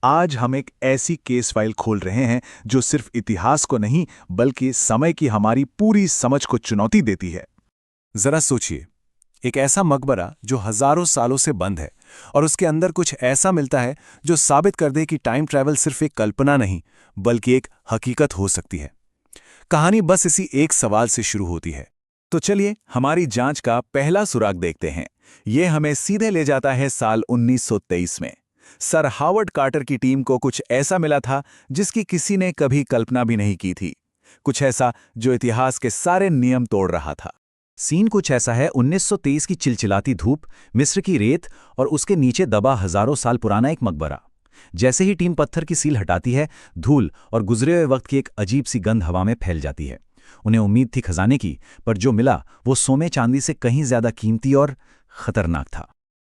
आज हम एक ऐसी केस फाइल खोल रहे हैं जो सिर्फ इतिहास को नहीं बल्कि समय की हमारी पूरी समझ को चुनौती देती है। जरा सोचिए, एक ऐसा मकबरा जो हजारों सालों से बंद है और उसके अंदर कुछ ऐसा मिलता है जो साबित कर दे कि टाइम ट्रैवल सिर्फ एक कल्पना नहीं बल्कि एक हकीकत हो सकती है। कहानी बस इसी एक सवाल से शुरू होती है। तो चलिए हमारी जांच का पहला सुराग देखते हैं। यह हमें सीधे ले जाता है साल 1923 में। सर हावर्ड कार्टर की टीम को कुछ ऐसा मिला था जिसकी किसी ने कभी कल्पना भी नहीं की थी। कुछ ऐसा जो इतिहास के सारे नियम तोड़ रहा था। सीन कुछ ऐसा है। 1923 की चिलचिलाती धूप, मिस्र की रेत और उसके नीचे दबा हजारों साल पुराना एक मकबरा। जैसे ही टीम पत्थर की सील हटाती है, धूल और गुजरे हुए वक्त की एक अजीब सी गंध हवा में फैल जाती है। उन्हें उम्मीद थी खजाने की, पर जो मिला वो सोने चांदी से कहीं ज्यादा कीमती और खतरनाक था।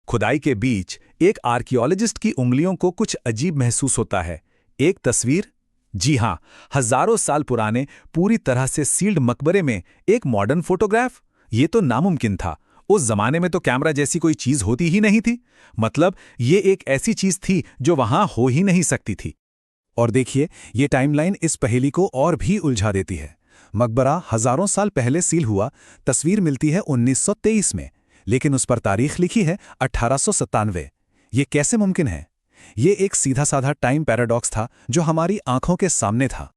खुदाई के बीच एक आर्कियोलॉजिस्ट की उंगलियों को कुछ अजीब महसूस होता है। एक तस्वीर, जी हां, हजारों साल पुराने पूरी तरह से सील्ड मकबरे में एक मॉडर्न फोटोग्राफ। ये तो नामुमकिन था। उस जमाने में तो कैमरा जैसी कोई चीज होती ही नहीं थी। मतलब ये एक ऐसी चीज थी जो वहां हो ही नहीं सकती थी। और देखिए, ये टाइमलाइन इस पहेली को और भी उलझा देती है। मकबरा हजारों साल पहले सील हुआ, तस्वीर मिलती है 1923 में, लेकिन उस पर तारीख लिखी है 1897। ये कैसे मुमकिन है? ये एक सीधा साधा टाइम पैराडॉक्स था जो हमारी आंखों के सामने था।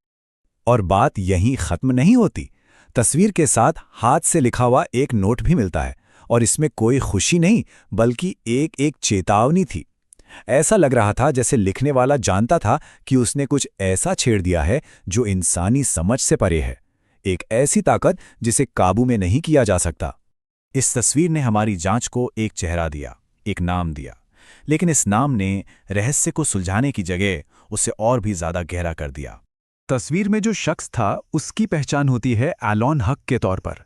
और बात यहीं खत्म नहीं होती। तस्वीर के साथ हाथ से लिखा हुआ एक नोट भी मिलता है, और इसमें कोई खुशी नहीं बल्कि एक चेतावनी थी। ऐसा लग रहा था जैसे लिखने वाला जानता था कि उसने कुछ ऐसा छेड़ दिया है जो इंसानी समझ से परे है, एक ऐसी ताकत जिसे काबू में नहीं किया जा सकता। इस तस्वीर ने हमारी जांच को एक चेहरा दिया, एक नाम दिया, लेकिन इस नाम ने रहस्य को सुलझाने की जगह उसे और भी ज्यादा गहरा कर दिया। तस्वीर में जो शख्स था उसकी पहचान होती है एलन हक के तौर पर,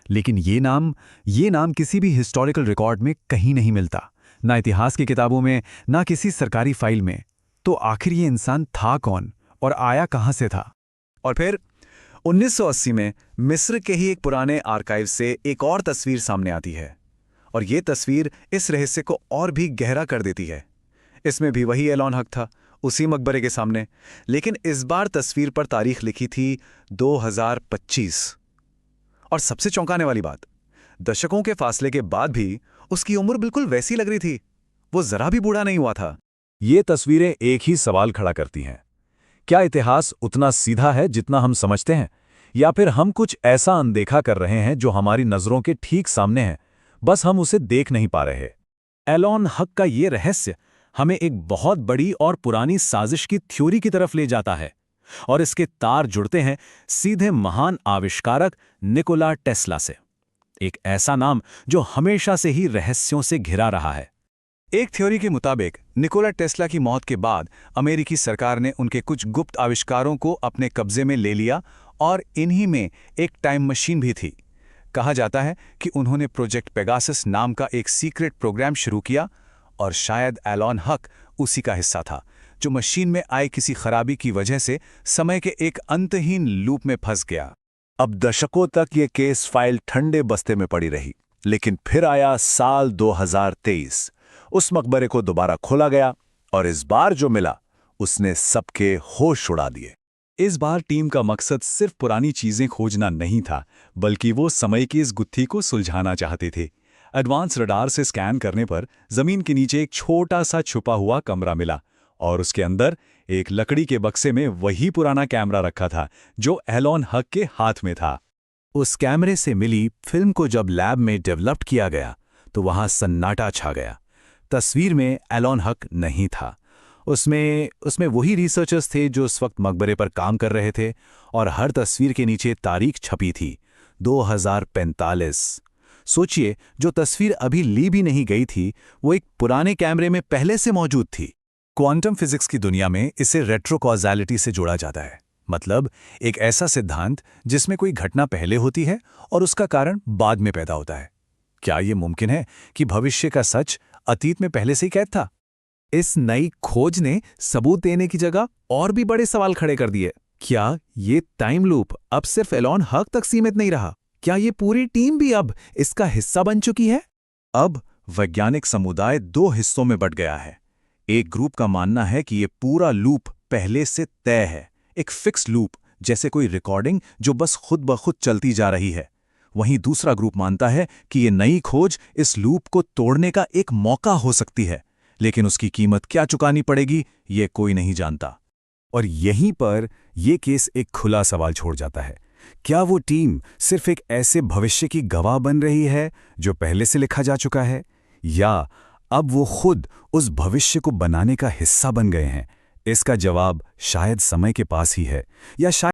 लेकिन ये नाम किसी भी हिस्टोरिकल रिकॉर्ड में कहीं नहीं मिलता, ना इतिहास की किताबों में, ना किसी सरकारी फाइल में। तो आखिर ये इंसान था कौन और आया कहां से था? और फिर 1980 में मिस्र के ही एक पुराने आर्काइव से एक और तस्वीर सामने आती है, और ये तस्वीर इस रहस्य को और भी गहरा कर देती है। इसमें भी वही एलन हक था, उसी मकबरे के सामने, लेकिन इस बार तस्वीर पर तारीख लिखी थी 2025। और सबसे चौंकाने वाली बात, दशकों के फासले के बाद भी उसकी उम्र बिल्कुल वैसी लग रही थी। वो जरा भी बूढ़ा नहीं हुआ था। ये तस्वीरें एक ही सवाल खड़ा करती हैं। क्या इतिहास उतना सीधा है जितना हम समझते हैं, या फिर हम कुछ ऐसा अनदेखा कर रहे हैं जो हमारी नजरों के ठीक सामने है, बस हम उसे देख नहीं पा रहे? एलन हक का ये रहस्य हमें एक बहुत बड़ी और पुरानी साजिश की थ्योरी की तरफ ले जाता है, और इसके तार जुड़ते हैं सीधे महान आविष्कारक निकोला टेस्ला से। एक ऐसा नाम जो हमेशा से ही रहस्यों से घिरा रहा है। एक थ्योरी के मुताबिक निकोला टेस्ला की मौत के बाद अमेरिकी सरकार ने उनके कुछ गुप्त आविष्कारों को अपने कब्जे में ले लिया, और इन्हीं में एक टाइम मशीन भी थी। कहा जाता है कि उन्होंने प्रोजेक्ट पेगासस नाम का एक सीक्रेट प्रोग्राम शुरू किया, और शायद एलन हक उसी का हिस्सा था, जो मशीन में आई किसी खराबी की वजह से समय के एक अंतहीन लूप में फंस गया। अब दशकों तक ये केस फाइल ठंडे बस्ते में पड़ी रही, लेकिन फिर आया साल 2023। उस मकबरे को दोबारा खोला गया, और इस बार जो मिला उसने सबके होश उड़ा दिए। इस बार टीम का मकसद सिर्फ पुरानी चीजें खोजना नहीं था, बल्कि वो समय की इस गुत्थी को सुलझाना चाहते थे। एडवांस रडार से स्कैन करने पर जमीन के नीचे एक छोटा सा छुपा हुआ कमरा मिला, और उसके अंदर एक लकड़ी के बक्से में वही पुराना कैमरा रखा था जो एलन हक के हाथ में था। उस कैमरे से मिली फिल्म को जब लैब में डेवलप किया गया तो वहां सन्नाटा छा गया। तस्वीर में एलन हक नहीं था। उसमें वही रिसर्चर्स थे जो उस वक्त मकबरे पर काम कर रहे थे, और हर तस्वीर के नीचे तारीख छपी थी, 2045। सोचिए, जो तस्वीर अभी ली भी नहीं गई थी वो एक पुराने कैमरे में पहले से मौजूद थी। क्वांटम फिजिक्स की दुनिया में इसे रेट्रोकॉजालिटी से जोड़ा जाता है। मतलब एक ऐसा सिद्धांत जिसमें कोई घटना पहले होती है और उसका कारण बाद में पैदा होता है। क्या यह मुमकिन है कि भविष्य का सच अतीत में पहले से ही कैद था? इस नई खोज ने सबूत देने की जगह और भी बड़े सवाल खड़े कर दिए। क्या ये टाइम लूप अब सिर्फ एलन हक तक सीमित नहीं रहा? क्या ये पूरी टीम भी अब इसका हिस्सा बन चुकी है? अब वैज्ञानिक समुदाय दो हिस्सों में बंट गया है। एक ग्रुप का मानना है कि ये पूरा लूप पहले से तय है, एक फिक्स लूप, जैसे कोई रिकॉर्डिंग जो बस खुद ब खुद चलती जा रही है। वहीं दूसरा ग्रुप मानता है कि ये नई खोज इस लूप को तोड़ने का एक मौका हो सकती है, लेकिन उसकी कीमत क्या चुकानी पड़ेगी ये कोई नहीं जानता। और यहीं पर ये केस एक खुला सवाल छोड़ जाता है। क्या वो टीम सिर्फ एक ऐसे भविष्य की गवाह बन रही है जो पहले से लिखा जा चुका है, या अब वो खुद उस भविष्य को बनाने का हिस्सा बन गए हैं? इसका जवाब शायद समय के पास ही है, या शायद